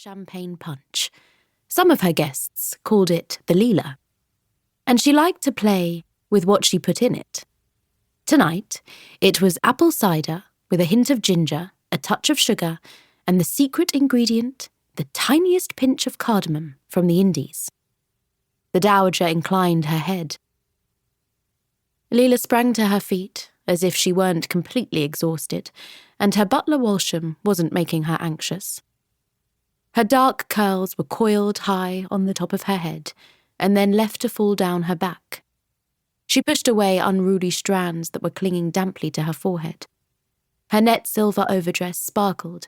champagne punch. Some of her guests called it the Lila, and she liked to play with what she put in it. Tonight, it was apple cider with a hint of ginger, a touch of sugar, and the secret ingredient, the tiniest pinch of cardamom from the Indies. The dowager inclined her head. Lila sprang to her feet, as if she weren't completely exhausted, and her butler Walsham wasn't making her anxious. Her dark curls were coiled high on the top of her head, and then left to fall down her back. She pushed away unruly strands that were clinging damply to her forehead. Her net silver overdress sparkled,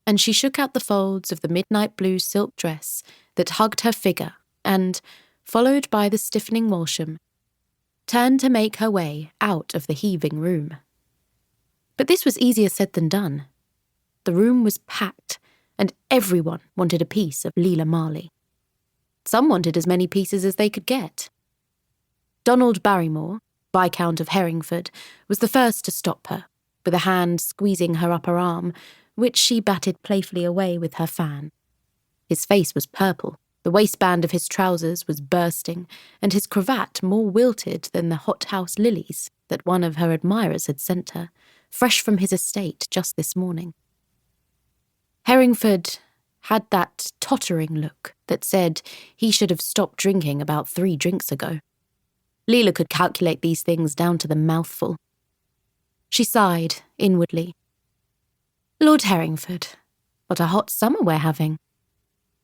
and she shook out the folds of the midnight blue silk dress that hugged her figure and, followed by the stiffening Walsham, turned to make her way out of the heaving room. But this was easier said than done. The room was packed, and everyone wanted a piece of Lila Marleigh. Some wanted as many pieces as they could get. Donald Barrymore, Viscount of Herringford, was the first to stop her, with a hand squeezing her upper arm, which she batted playfully away with her fan. His face was purple, the waistband of his trousers was bursting, and his cravat more wilted than the hothouse lilies that one of her admirers had sent her, fresh from his estate just this morning. Herringford had that tottering look that said he should have stopped drinking about 3 drinks ago. Lila could calculate these things down to the mouthful. She sighed inwardly. "Lord Herringford, what a hot summer we're having,"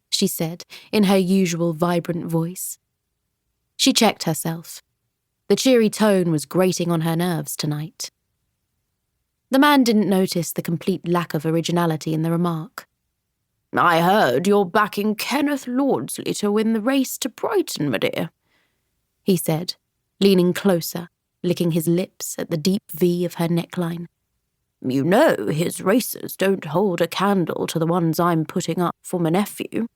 she said in her usual vibrant voice. She checked herself. The cheery tone was grating on her nerves tonight. The man didn't notice the complete lack of originality in the remark. "I heard you're backing Kenneth Lordsley to win the race to Brighton, my dear," he said, leaning closer, licking his lips at the deep V of her neckline. "You know his races don't hold a candle to the ones I'm putting up for my nephew."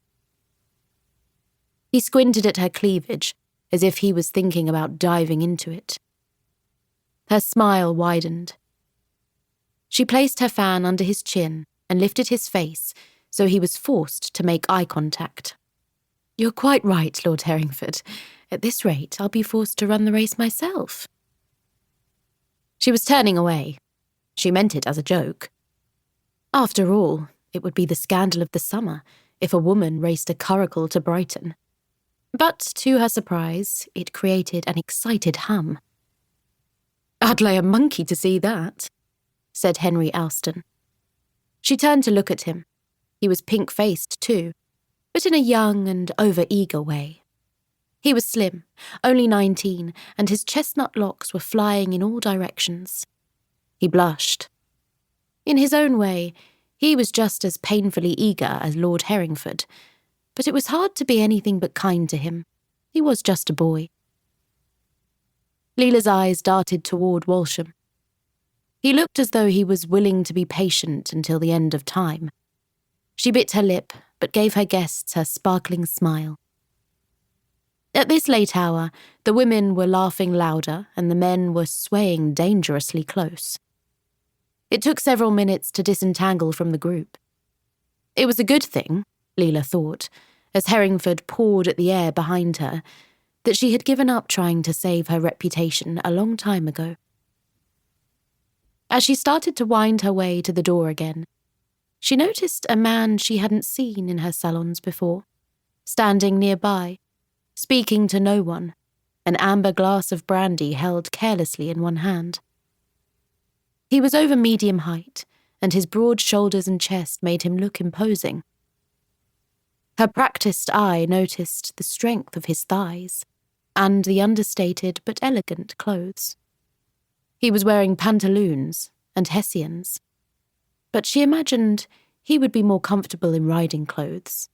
He squinted at her cleavage, as if he was thinking about diving into it. Her smile widened. She placed her fan under his chin and lifted his face, so he was forced to make eye contact. "You're quite right, Lord Herringford. At this rate, I'll be forced to run the race myself." She was turning away. She meant it as a joke. After all, it would be the scandal of the summer if a woman raced a curricle to Brighton. But, to her surprise, it created an excited hum. "I'd lay a monkey to see that," said Henry Alston. She turned to look at him. He was pink-faced too, but in a young and over-eager way. He was slim, only 19, and his chestnut locks were flying in all directions. He blushed. In his own way, he was just as painfully eager as Lord Herringford, but it was hard to be anything but kind to him. He was just a boy. Lila's eyes darted toward Walsham. He looked as though he was willing to be patient until the end of time. She bit her lip, but gave her guests her sparkling smile. At this late hour, the women were laughing louder and the men were swaying dangerously close. It took several minutes to disentangle from the group. It was a good thing, Lila thought, as Herringford pawed at the air behind her, that she had given up trying to save her reputation a long time ago. As she started to wind her way to the door again, she noticed a man she hadn't seen in her salons before, standing nearby, speaking to no one, an amber glass of brandy held carelessly in one hand. He was over medium height, and his broad shoulders and chest made him look imposing. Her practiced eye noticed the strength of his thighs, and the understated but elegant clothes. He was wearing pantaloons and hessians, but she imagined he would be more comfortable in riding clothes.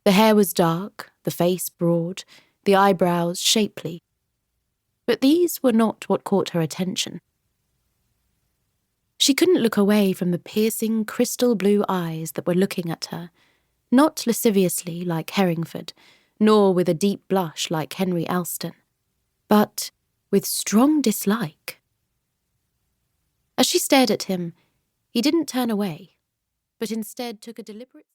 The hair was dark, the face broad, the eyebrows shapely, but these were not what caught her attention. She couldn't look away from the piercing crystal blue eyes that were looking at her, not lasciviously like Herringford, nor with a deep blush like Henry Alston, but with strong dislike. As she stared at him, he didn't turn away, but instead took a deliberate